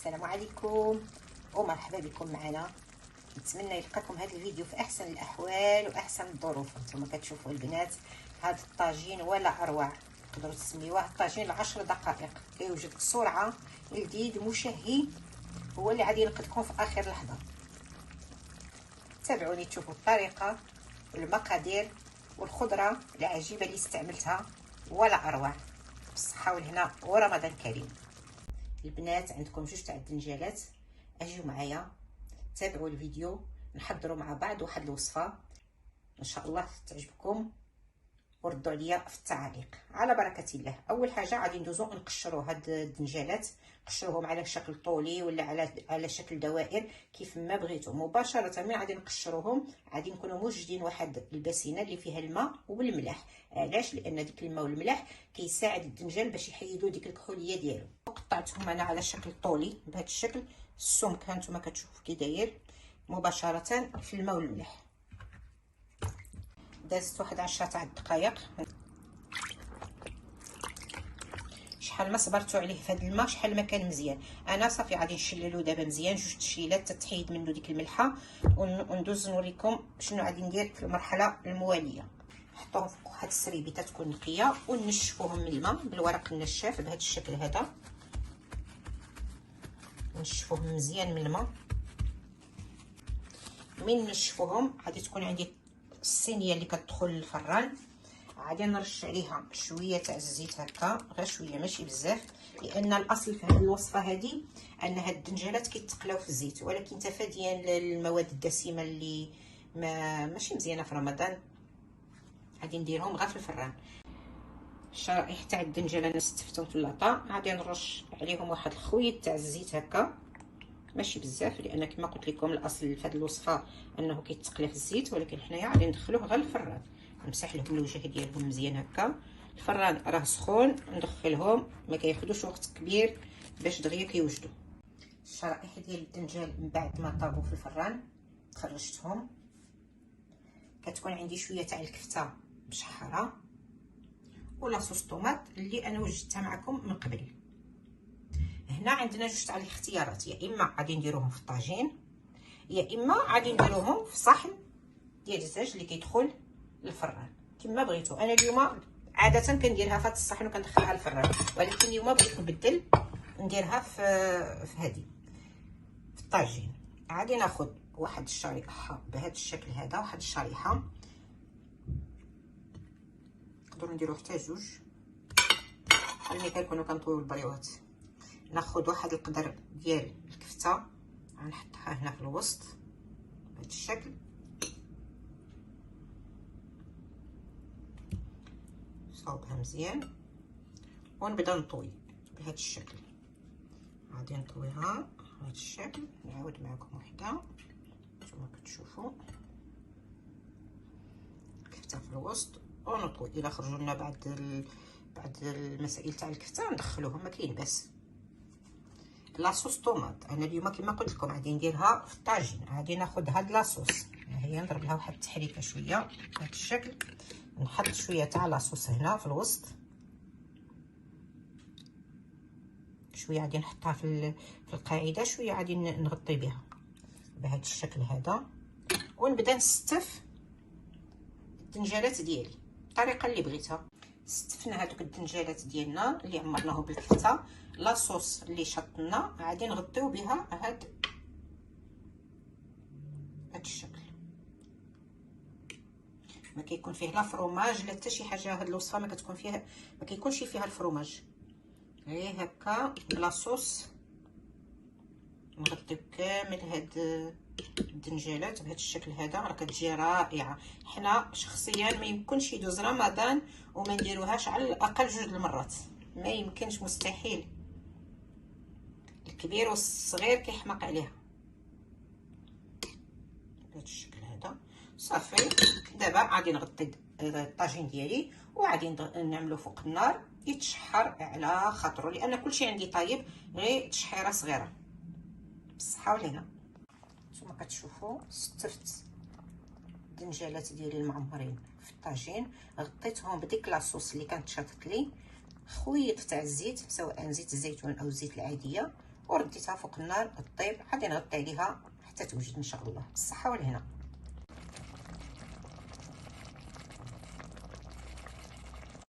السلام عليكم ومرحبا بكم معنا. نتمنى يلقاكم هذا الفيديو في احسن الاحوال واحسن الظروف. انتم كتشوفوا البنات هذا الطاجين ولا اروع، تقدروا تسميوه الطاجين 10 دقائق، كيوجد بسرعه، لذيذ مشهي، هو اللي غادي ينقذكم في اخر لحظه. تابعوني تشوفوا الطريقه والمقادير والخضره العجيبه اللي استعملتها ولا اروع. بالصحه والهنا ورمضان كريم. البنات عندكم جوج تاع الدنجالات، اجيو معايا تابعوا الفيديو نحضروا مع بعض واحد الوصفه ان شاء الله تعجبكم وردوا عليا في التعاليق على بركه الله. اول حاجه غادي ندوزو نقشروا هاد الدنجالات، قشروهم على شكل طولي ولا على شكل دوائر كيف ما بغيتوا. مباشره من غادي نقشروهم غادي نكونوا موجدين واحد الباسينه اللي فيها الماء والملح. علاش؟ لان ديك الماء والملح كيساعد الدنجال باش يحيدوا ديك الكحوليه ديالو. قطعتهم انا على شكل طولي بهذا الشكل، السمك هانتوما كتشوفوا كي داير، مباشره في الماء والملح. دازت واحد 10 تاع الدقائق. شحال ما صبرتوا عليه في هذا الماء شحال ما كان مزيان. انا صافي غادي نشللو دابا مزيان جوج تشيلات تتحيد منه ديك الملحه، وندوز نوريكم شنو غادي ندير في المرحله المواليه. نحطوهم فوق واحد السريبيته تكون نقيه ونشفوهم من الماء بالورق النشاف بهذا الشكل هذا. نشفوهم مزيان من الماء. من نشفوهم غادي تكون عندي الصينيه اللي كتدخل للفران، غادي نرش عليها شويه تاع الزيت هكا، غير شويه ماشي بزاف، لان الاصل في هذه الوصفه هذه ان هاد الدنجالات كيتقلاو في الزيت، ولكن تفاديا للمواد الدسمه اللي ماشي مزيانه في رمضان غادي نديرهم غير في الفران. الشرائح تاع الدنجال انا استفتهم في اللاطا، غادي نرش عليهم واحد الخويط تاع الزيت هكا ماشي بزاف، لان كما قلت لكم الاصل في هذه الوصفه انه كيتقلى في الزيت، ولكن حنايا غادي ندخلوه غير الفران. نمسح لهم الوجه ديالهم مزيان هكا. الفران راه سخون، ندخلهم ما كياخذوش وقت كبير باش دغيا كيوجدوا. الشرائح ديال الدنجال من بعد ما طابوا في الفران خرجتهم. كتكون عندي شويه تاع الكفته مشحره ولاصوص طوماط اللي انا وجدتها معكم من قبل. هنا عندنا جوج تاع الاختيارات، يا اما غادي نديروهم في الطاجين يا اما غادي نديروهم في صحن ديال الزاج اللي كيدخل للفران كما بغيتوا. انا اليوم عاده كنديرها في هذا الصحن وكندخلها للفران، ولكن اليوم بغيت نبدل نديرها في هذه في الطاجين. غادي ناخذ واحد الشريحه بهذا الشكل هذا، واحد الشريحه نقدروا نديروا حتى جوج ملي كنكونوا كنطويو البريوات. ناخذ واحد القدر ديال الكفته غنحطها هنا في الوسط بهذا الشكل، نصاوبها مزيان ونبدا نطوي بهذا الشكل. غادي نطويها بهذا الشكل، نعاود معكم وحده نتوما كتشوفوا الكفته في الوسط ونطوي. الا خرجوا لنا بعد المسائل تاع الكفته ندخلوهم ما كاين باس. لاصوص طوماط انا اليوم كما قلت لكم غادي نديرها في الطاجين. غادي ناخذ هاد لاصوص، ها هي نضرب لها واحد التحريكه شويه بهذا الشكل، نحط شويه تاع لاصوص هنا في الوسط، شويه غادي نحطها في القاعده، شويه غادي نغطي بها بهذا الشكل هذا، ونبدا نستف الدنجالات ديالي الطريقه اللي بغيتها. استفنا هذوك الدنجالات ديالنا اللي عمرناه بالكفته، لاصوص اللي شطنا غادي نغطيو بها هذا الشكل. ما كيكون فيه لا فروماج لا حتى شي حاجه. هاد الوصفه ما كتكون فيها، ما كيكونش فيها الفروماج، غير هكا بلاصوص نغطيو كامل هاد الدنجالات بهذا الشكل هذا. راه كتجي رائعه. حنا شخصيا ما يمكنش يدوز رمضان وما نديروهاش على الاقل 2 المرات، ما يمكنش، مستحيل. الكبير والصغير كيحماق عليها بهذا الشكل هذا. صافي دابا غادي نغطي الطاجين ديالي وغادي نعملو فوق النار يتشحر على خاطرو، لان كلشي عندي طايب، غير تشحيره صغيره. بالصحه والهنا. نتوما كتشوفوا ستفت الدنجالات ديالي المعمرين في الطاجين، غطيتهم بديك لاصوص اللي كانت شاطت لي، خويط تاع الزيت سواء زيت الزيتون او الزيت العاديه، ورديتها فوق النار طيب. غادي نغطي عليها حتى توجد ان شاء الله. بالصحه والهنا.